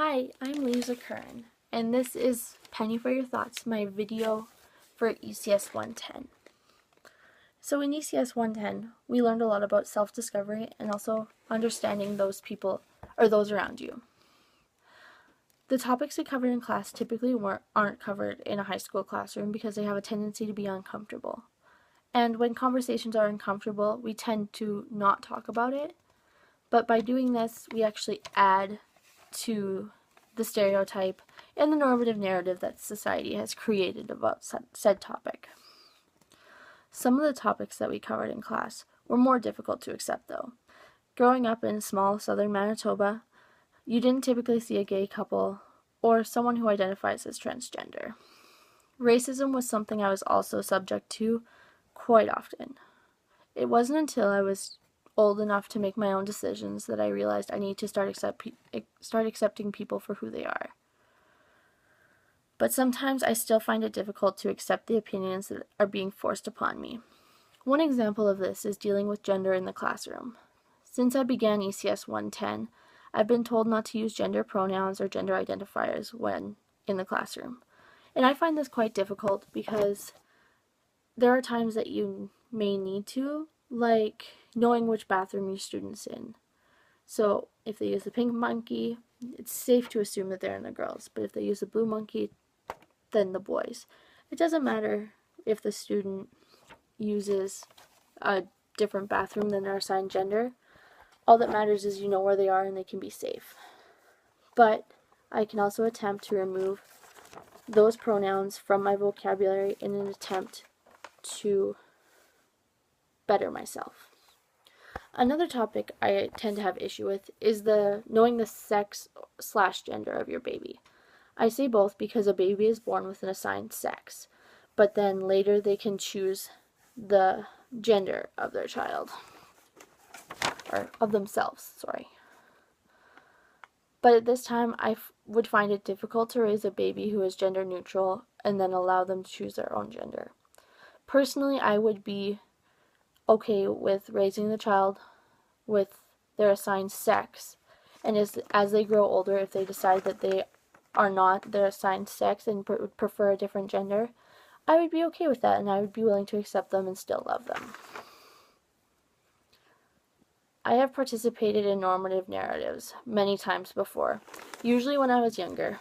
Hi, I'm Lisa Curran, and this is Penny for Your Thoughts, my video for ECS 110. So in ECS 110, we learned a lot about self-discovery and also understanding those people or those around you. The topics we covered in class typically aren't covered in a high school classroom because they have a tendency to be uncomfortable. And when conversations are uncomfortable, we tend to not talk about it. But by doing this, we actually add to the stereotype and the normative narrative that society has created about said topic. Some of the topics that we covered in class were more difficult to accept though. Growing up in small southern Manitoba, you didn't typically see a gay couple or someone who identifies as transgender. Racism was something I was also subject to quite often. It wasn't until I was old enough to make my own decisions that I realized I need to start accepting people for who they are. But sometimes I still find it difficult to accept the opinions that are being forced upon me. One example of this is dealing with gender in the classroom. Since I began ECS 110, I've been told not to use gender pronouns or gender identifiers when in the classroom. And I find this quite difficult because there are times that you may need to, like knowing which bathroom your student's in. So if they use the pink monkey, it's safe to assume that they're in the girls, but if they use the blue monkey, then the boys. It doesn't matter if the student uses a different bathroom than their assigned gender. All that matters is you know where they are and they can be safe. But I can also attempt to remove those pronouns from my vocabulary in an attempt to better myself. Another topic I tend to have issue with is knowing the sex/gender of your baby. I say both because a baby is born with an assigned sex, but then later they can choose the gender of their child, or of themselves, sorry. But at this time, I would find it difficult to raise a baby who is gender neutral and then allow them to choose their own gender. Personally, I would be okay with raising the child with their assigned sex, and as they grow older, if they decide that they are not their assigned sex and would prefer a different gender, I would be okay with that and I would be willing to accept them and still love them. I have participated in normative narratives many times before, usually when I was younger.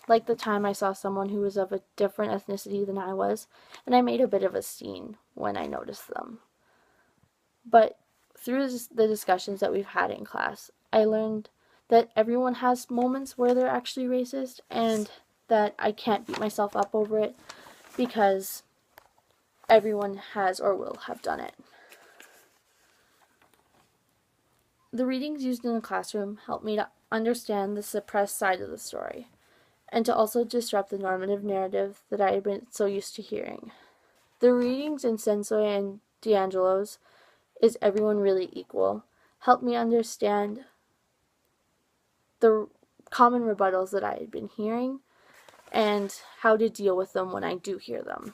Like the time I saw someone who was of a different ethnicity than I was, and I made a bit of a scene when I noticed them. But through the discussions that we've had in class, I learned that everyone has moments where they're actually racist and that I can't beat myself up over it because everyone has or will have done it. The readings used in the classroom help me to understand the suppressed side of the story and to also disrupt the normative narrative that I had been so used to hearing. The readings in Sensoy and D'Angelo's Is Everyone Really Equal helped me understand the common rebuttals that I had been hearing and how to deal with them when I do hear them.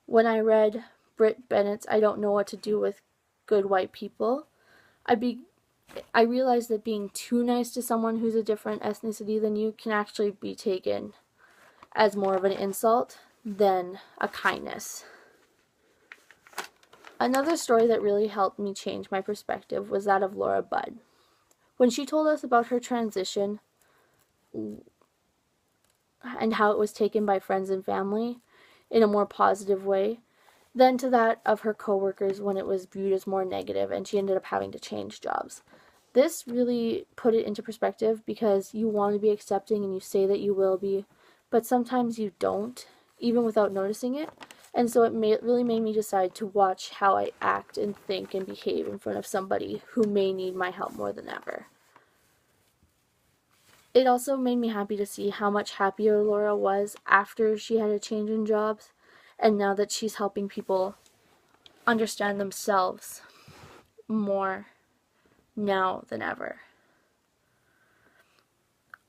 When I read Britt Bennett's I Don't Know What to Do with Good White People, I realized that being too nice to someone who's a different ethnicity than you can actually be taken as more of an insult than a kindness. Another story that really helped me change my perspective was that of Laura Budd. When she told us about her transition and how it was taken by friends and family in a more positive way than to that of her coworkers when it was viewed as more negative and she ended up having to change jobs. This really put it into perspective because you want to be accepting and you say that you will be, but sometimes you don't, even without noticing it. And so it really made me decide to watch how I act and think and behave in front of somebody who may need my help more than ever. It also made me happy to see how much happier Laura was after she had a change in jobs, and now that she's helping people understand themselves more now than ever.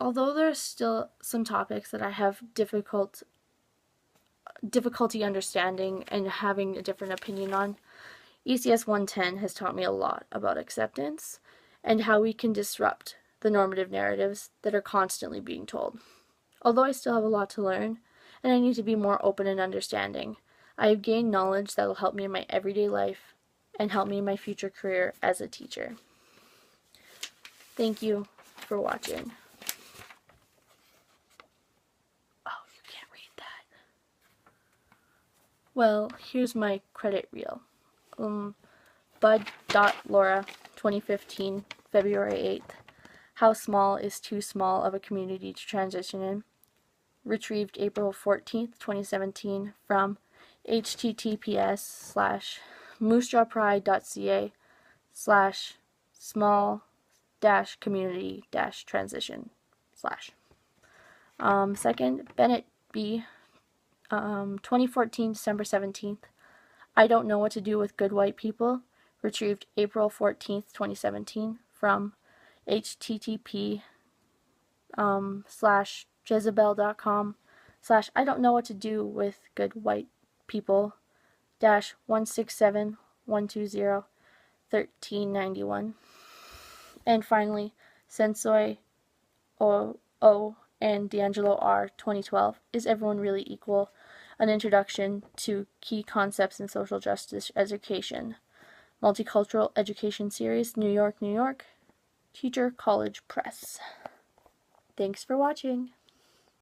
Although there are still some topics that I have difficulty understanding and having a different opinion on, ECS 110 has taught me a lot about acceptance and how we can disrupt the normative narratives that are constantly being told. Although I still have a lot to learn, and I need to be more open and understanding, I have gained knowledge that will help me in my everyday life and help me in my future career as a teacher. Thank you for watching. Oh, you can't read that. Well, here's my credit reel. Bud.Laura, 2015, February 8th. How small is too small of a community to transition in? Retrieved April 14th, 2017 from https://small-community-transition/. Second, Bennett B. 2014, December 17th. I don't know what to do with good white people. Retrieved April 14th, 2017 from http://jezebel.com/I don't know what to do with good white people -1671201391. And finally, Sensoy O and D'Angelo R. 2012. Is everyone really equal? An introduction to key concepts in social justice education. Multicultural Education Series, New York, New York. Teacher College Press. Thanks for watching.